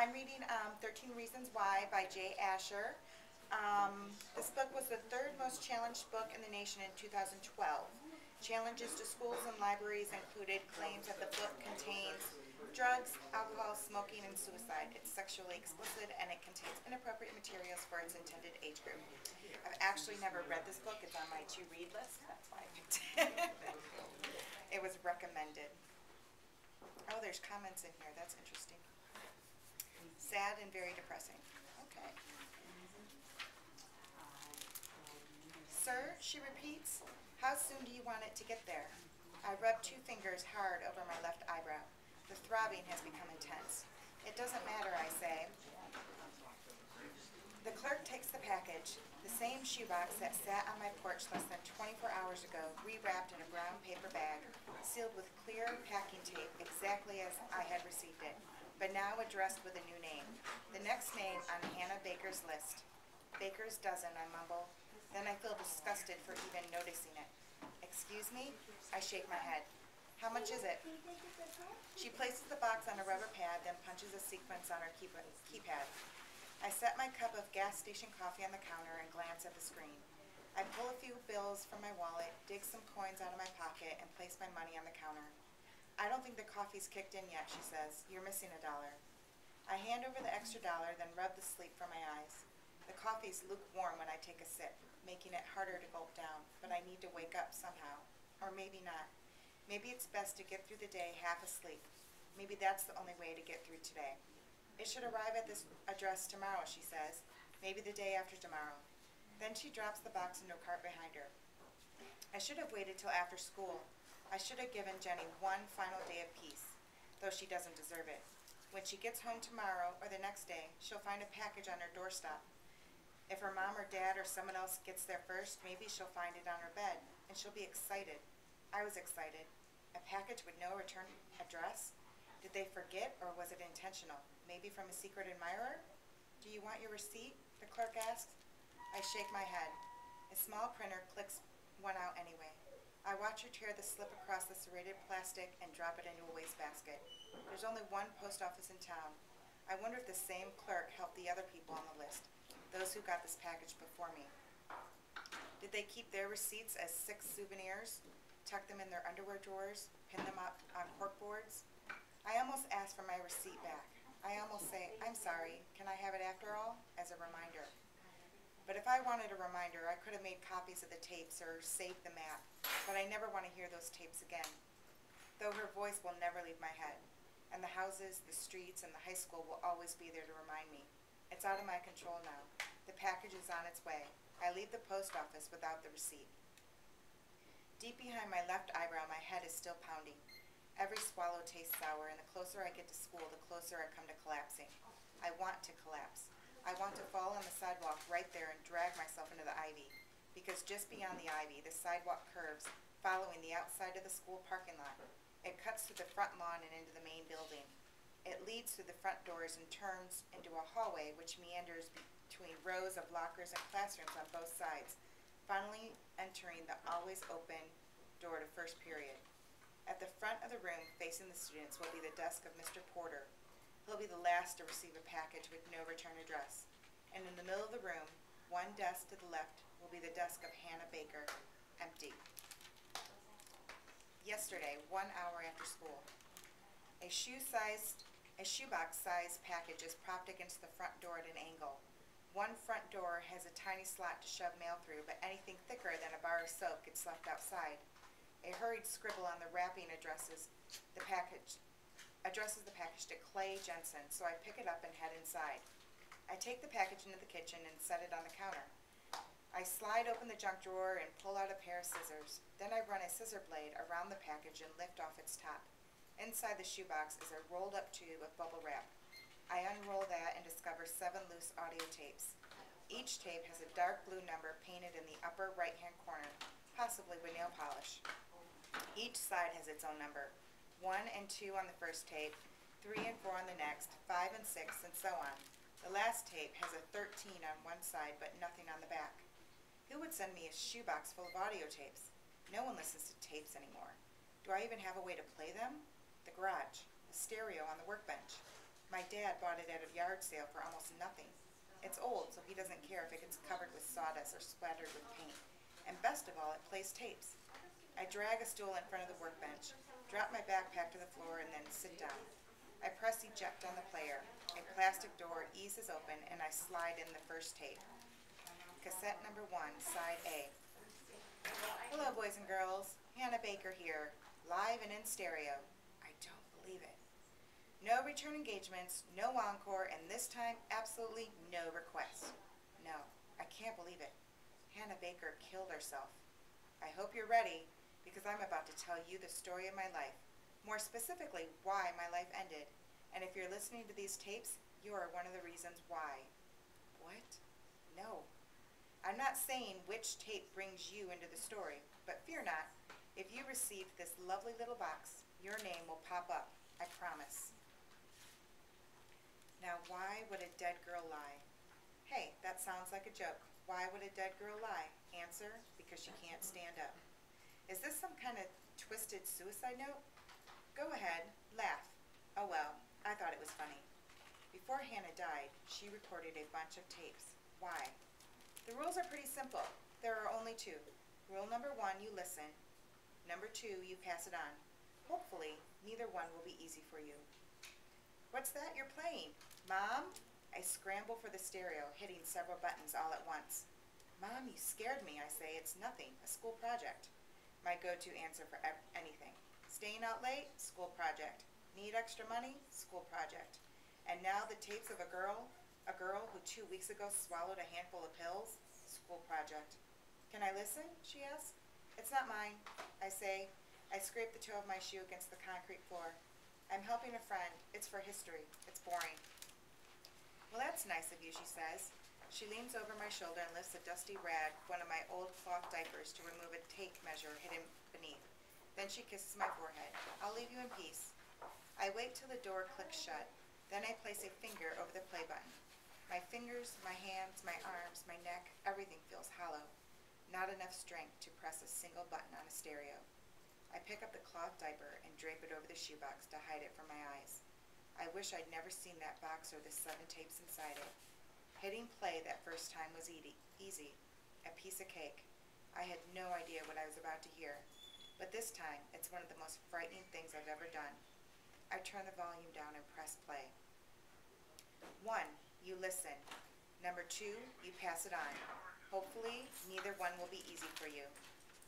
I'm reading 13 Reasons Why by Jay Asher. This book was the third most challenged book in the nation in 2012. Challenges to schools and libraries included claims that the book contains drugs, alcohol, smoking, and suicide. It's sexually explicit and it contains inappropriate materials for its intended age group. I've actually never read this book. It's on my to-read list. That's why I picked it. It was recommended. Oh, there's comments in here. That's interesting. Sad and very depressing. Okay. Sir, she repeats, how soon do you want it to get there? I rub 2 fingers hard over my left eyebrow. The throbbing has become intense. It doesn't matter, I say. The clerk takes the package, the same shoebox that sat on my porch less than 24 hours ago, rewrapped in a brown paper bag, sealed with clear packing tape exactly as I had received it, but now addressed with a new name. The next name on Hannah Baker's list. Baker's dozen, I mumble. Then I feel disgusted for even noticing it. Excuse me? I shake my head. How much is it? She places the box on a rubber pad, then punches a sequence on her keypad. I set my cup of gas station coffee on the counter and glance at the screen. I pull a few bills from my wallet, dig some coins out of my pocket, and place my money on the counter. I don't think the coffee's kicked in yet, she says. You're missing $1. I hand over the extra $1, then rub the sleep from my eyes. The coffee's lukewarm when I take a sip, making it harder to gulp down, but I need to wake up somehow. Or maybe not. Maybe it's best to get through the day half asleep. Maybe that's the only way to get through today. It should arrive at this address tomorrow, she says. Maybe the day after tomorrow. Then she drops the box into a cart behind her. I should have waited till after school. I should have given Jenny one final day of peace, though she doesn't deserve it. When she gets home tomorrow or the next day, she'll find a package on her doorstep. If her mom or dad or someone else gets there first, maybe she'll find it on her bed, and she'll be excited. I was excited. A package with no return address? Did they forget, or was it intentional? Maybe from a secret admirer? Do you want your receipt? The clerk asks. I shake my head. A small printer clicks one out anyway. I watch her tear the slip across the serrated plastic and drop it into a wastebasket. There's only one post office in town. I wonder if the same clerk helped the other people on the list, those who got this package before me. Did they keep their receipts as 6 souvenirs, tuck them in their underwear drawers, pin them up on corkboards? I almost ask for my receipt back. I almost say, I'm sorry, can I have it after all? As a reminder. But if I wanted a reminder, I could have made copies of the tapes or saved the map. But I never want to hear those tapes again. Though her voice will never leave my head. And the houses, the streets, and the high school will always be there to remind me. It's out of my control now. The package is on its way. I leave the post office without the receipt. Deep behind my left eyebrow, my head is still pounding. Every swallow tastes sour, and the closer I get to school, the closer I come to collapsing. I want to collapse. I want to fall on the sidewalk right there and drag myself into the ivy, because just beyond the ivy, the sidewalk curves, following the outside of the school parking lot. It cuts through the front lawn and into the main building. It leads through the front doors and turns into a hallway which meanders between rows of lockers and classrooms on both sides, finally entering the always open door to first period. At the front of the room, facing the students, will be the desk of Mr. Porter. He'll be the last to receive a package with no return address. And in the middle of the room, one desk to the left, will be the desk of Hannah Baker, empty. Yesterday, 1 hour after school, a shoebox-sized package is propped against the front door at an angle. One front door has a tiny slot to shove mail through, but anything thicker than a bar of soap gets left outside. A hurried scribble on the wrapping addresses the package to Clay Jensen, so I pick it up and head inside. I take the package into the kitchen and set it on the counter. I slide open the junk drawer and pull out a pair of scissors. Then I run a scissor blade around the package and lift off its top. Inside the shoebox is a rolled up tube of bubble wrap. I unroll that and discover 7 loose audio tapes. Each tape has a dark blue number painted in the upper right-hand corner, possibly with nail polish. Each side has its own number. 1 and 2 on the first tape, 3 and 4 on the next, 5 and 6, and so on. The last tape has a 13 on one side, but nothing on the back. Who would send me a shoebox full of audio tapes? No one listens to tapes anymore. Do I even have a way to play them? The garage, the stereo on the workbench. My dad bought it at a yard sale for almost nothing. It's old, so he doesn't care if it gets covered with sawdust or splattered with paint. And best of all, it plays tapes. I drag a stool in front of the workbench, drop my backpack to the floor, and then sit down. I press eject on the player. A plastic door eases open, and I slide in the first tape. Cassette number 1, side A. Hello, boys and girls. Hannah Baker here, live and in stereo. I don't believe it. No return engagements, no encore, and this time, absolutely no requests. No, I can't believe it. Hannah Baker killed herself. I hope you're ready, because I'm about to tell you the story of my life. More specifically, why my life ended. And if you're listening to these tapes, you're one of the reasons why. What? No. I'm not saying which tape brings you into the story, but fear not. If you received this lovely little box, your name will pop up, I promise. Now, why would a dead girl lie? Hey, that sounds like a joke. Why would a dead girl lie? Answer, because she can't stand up. Is this some kind of twisted suicide note? Go ahead, laugh. Oh well, I thought it was funny. Before Hannah died, she recorded a bunch of tapes. Why? The rules are pretty simple. There are only 2. Rule number 1, you listen. Number 2, you pass it on. Hopefully, neither one will be easy for you. What's that you're playing? Mom? I scramble for the stereo, hitting several buttons all at once. Mom, you scared me, I say. It's nothing, a school project. My go-to answer for anything. Staying out late? School project. Need extra money? School project. And now the tapes of a girl who 2 weeks ago swallowed a handful of pills? School project. Can I listen? She asks. It's not mine, I say. I scrape the toe of my shoe against the concrete floor. I'm helping a friend. It's for history. It's boring. Well, that's nice of you, she says. She leans over my shoulder and lifts a dusty rag, one of my old cloth diapers, to remove a tape measure hidden beneath. Then she kisses my forehead. I'll leave you in peace. I wait till the door clicks shut. Then I place a finger over the play button. My fingers, my hands, my arms, my neck, everything feels hollow. Not enough strength to press a single button on a stereo. I pick up the cloth diaper and drape it over the shoebox to hide it from my eyes. I wish I'd never seen that box or the 7 tapes inside it. Hitting play that first time was easy, a piece of cake. I had no idea what I was about to hear, but this time it's one of the most frightening things I've ever done. I turn the volume down and press play. 1, you listen. Number 2, you pass it on. Hopefully, neither one will be easy for you.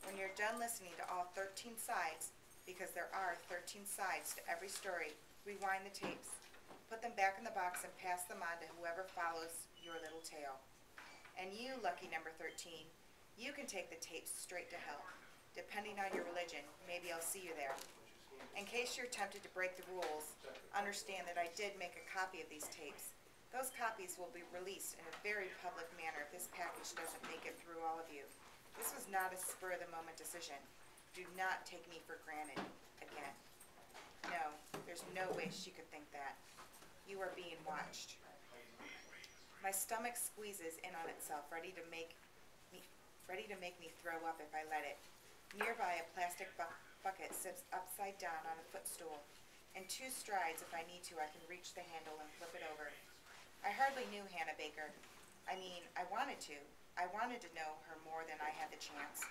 When you're done listening to all 13 sides, because there are 13 sides to every story, rewind the tapes, put them back in the box, and pass them on to whoever follows your little tale. And you, lucky number 13, you can take the tapes straight to hell. Depending on your religion, maybe I'll see you there. In case you're tempted to break the rules, understand that I did make a copy of these tapes. Those copies will be released in a very public manner if this package doesn't make it through all of you. This was not a spur-of-the-moment decision. Do not take me for granted again. No, there's no way she could think that. You are being watched. My stomach squeezes in on itself, ready to make me throw up if I let it. Nearby, a plastic bucket sits upside down on a footstool. In 2 strides, if I need to, I can reach the handle and flip it over. I hardly knew Hannah Baker. I mean, I wanted to. I wanted to know her more than I had the chance.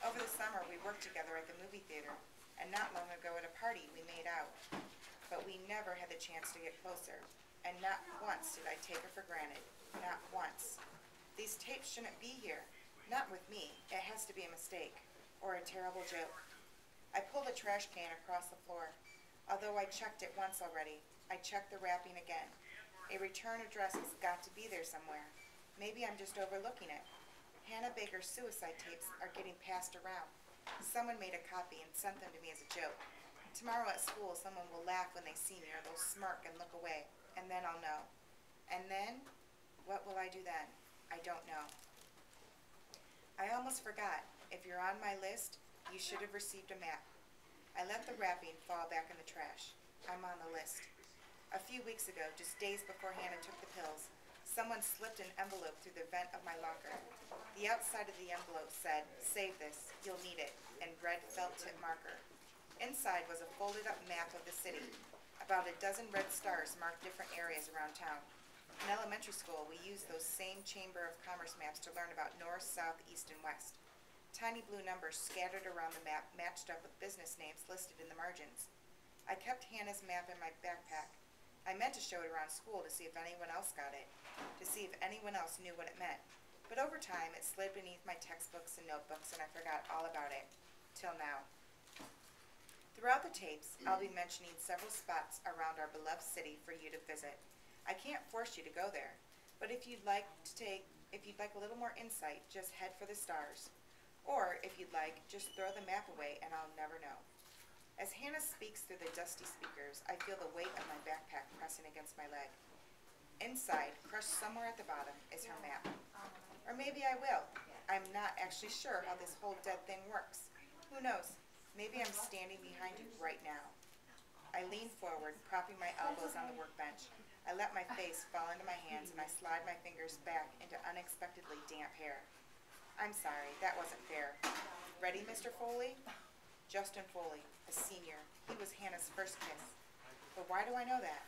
Over the summer, we worked together at the movie theater, and not long ago at a party, we made out. But we never had the chance to get closer, and not once did I take her for granted. Not once. These tapes shouldn't be here. Not with me. It has to be a mistake, or a terrible joke. I pulled a trash can across the floor. Although I checked it once already, I checked the wrapping again. A return address has got to be there somewhere. Maybe I'm just overlooking it. Hannah Baker's suicide tapes are getting passed around. Someone made a copy and sent them to me as a joke. Tomorrow at school, someone will laugh when they see me, or they'll smirk and look away, and then I'll know. And then, what will I do then? I don't know. I almost forgot. If you're on my list, you should have received a map. I let the wrapping fall back in the trash. I'm on the list. A few weeks ago, just days before Hannah took the pills, someone slipped an envelope through the vent of my locker. The outside of the envelope said, "Save this, you'll need it," in red felt tip marker. Inside was a folded up map of the city, a About a dozen red stars marked different areas around town. In elementary school, we used those same Chamber of Commerce maps to learn about north, south, east, and west. Tiny blue numbers scattered around the map matched up with business names listed in the margins. I kept Hannah's map in my backpack. I meant to show it around school to see if anyone else got it, to see if anyone else knew what it meant. But over time, it slid beneath my textbooks and notebooks, and I forgot all about it. Till now. Throughout the tapes, I'll be mentioning several spots around our beloved city for you to visit. I can't force you to go there, but if you'd like a little more insight, just head for the stars. Or, if you'd like, just throw the map away and I'll never know. As Hannah speaks through the dusty speakers, I feel the weight of my backpack pressing against my leg. Inside, crushed somewhere at the bottom, is her map. Or maybe I will. I'm not actually sure how this whole dead thing works. Who knows? Maybe I'm standing behind you right now. I lean forward, propping my elbows on the workbench. I let my face fall into my hands and I slide my fingers back into unexpectedly damp hair. I'm sorry, that wasn't fair. Ready, Mr. Foley? Justin Foley, a senior. He was Hannah's first kiss. But why do I know that?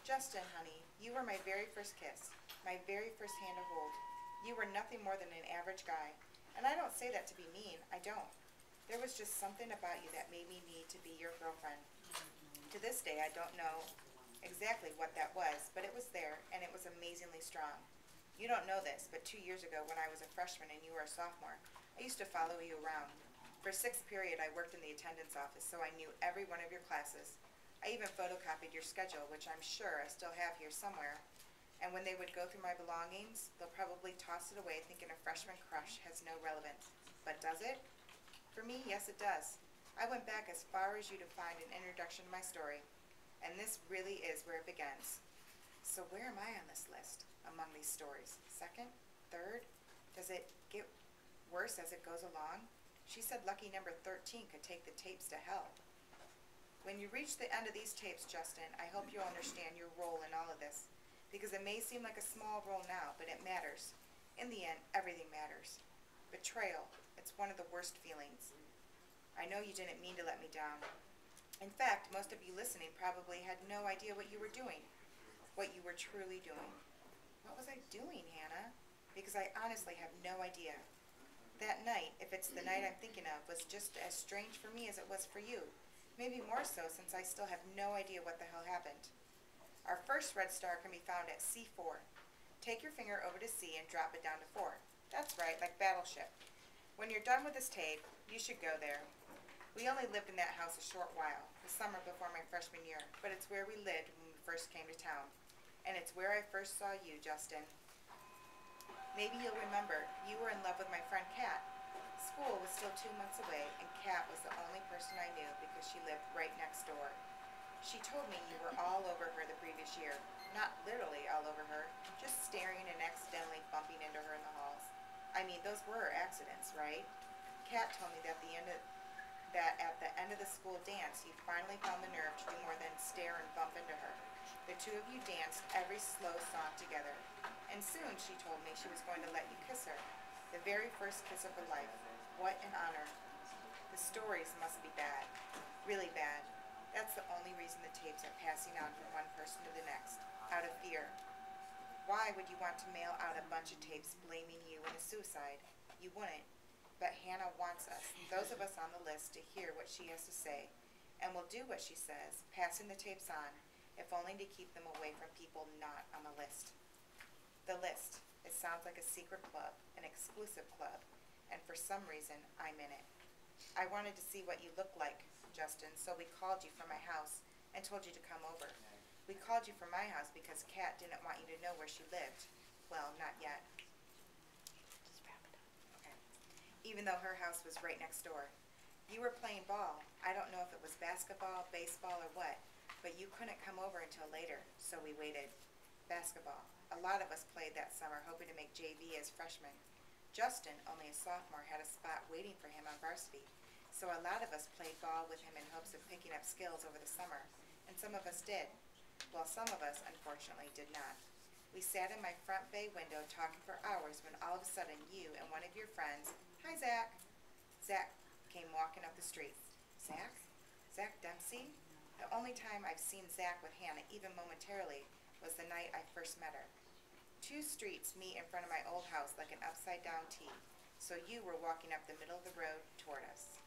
Justin, honey, you were my very first kiss, my very first hand to hold. You were nothing more than an average guy. And I don't say that to be mean, I don't. There was just something about you that made me need to be your girlfriend. To this day, I don't know exactly what that was, but it was there, and it was amazingly strong. You don't know this, but 2 years ago when I was a freshman and you were a sophomore, I used to follow you around. For 6th period, I worked in the attendance office, so I knew every one of your classes. I even photocopied your schedule, which I'm sure I still have here somewhere. And when they would go through my belongings, they'll probably toss it away thinking a freshman crush has no relevance. But does it? For me, yes it does. I went back as far as you to find an introduction to my story. And this really is where it begins. So where am I on this list, among these stories? Second? Third? Does it get worse as it goes along? She said lucky number 13 could take the tapes to hell. When you reach the end of these tapes, Justin, I hope you'll understand your role in all of this. Because it may seem like a small role now, but it matters. In the end, everything matters. Betrayal, it's one of the worst feelings. I know you didn't mean to let me down. In fact, most of you listening probably had no idea what you were doing, what you were truly doing. What was I doing, Hannah? Because I honestly have no idea. That night, if it's the night I'm thinking of, was just as strange for me as it was for you. Maybe more so since I still have no idea what the hell happened. Our first red star can be found at C4. Take your finger over to C and drop it down to 4. That's right, like Battleship. When you're done with this tape, you should go there. We only lived in that house a short while, the summer before my freshman year, but it's where we lived when we first came to town. And it's where I first saw you, Justin. Maybe you'll remember, you were in love with my friend Kat. School was still 2 months away, and Kat was the only person I knew because she lived right next door. She told me you were all over her the previous year. Not literally all over her, just staring and accidentally bumping into her in the halls. I mean, those were accidents, right? Kat told me that at the end of the school dance, you finally found the nerve to do more than stare and bump into her. The two of you danced every slow song together. And soon, she told me, she was going to let you kiss her. The very first kiss of her life. What an honor. The stories must be bad. Really bad. That's the only reason the tapes are passing on from one person to the next. Out of fear. Why would you want to mail out a bunch of tapes blaming you in a suicide? You wouldn't. But Hannah wants us, those of us on the list, to hear what she has to say. And we'll do what she says, passing the tapes on, if only to keep them away from people not on the list. The list. It sounds like a secret club, an exclusive club, and for some reason, I'm in it. I wanted to see what you look like, Justin, so we called you from my house and told you to come over. We called you from my house because Kat didn't want you to know where she lived. Well, not yet. Just wrap it up. Okay. Even though her house was right next door. You were playing ball. I don't know if it was basketball, baseball, or what, but you couldn't come over until later, so we waited. Basketball. A lot of us played that summer, hoping to make JV as freshmen. Justin, only a sophomore, had a spot waiting for him on varsity, so a lot of us played ball with him in hopes of picking up skills over the summer, and some of us did, while some of us, unfortunately, did not. We sat in my front bay window talking for hours when all of a sudden you and one of your friends, hi Zach, came walking up the street. Zach? Zach Dempsey? The only time I've seen Zach with Hannah, even momentarily, was the night I first met her. 2 streets meet in front of my old house like an upside-down T, so you were walking up the middle of the road toward us.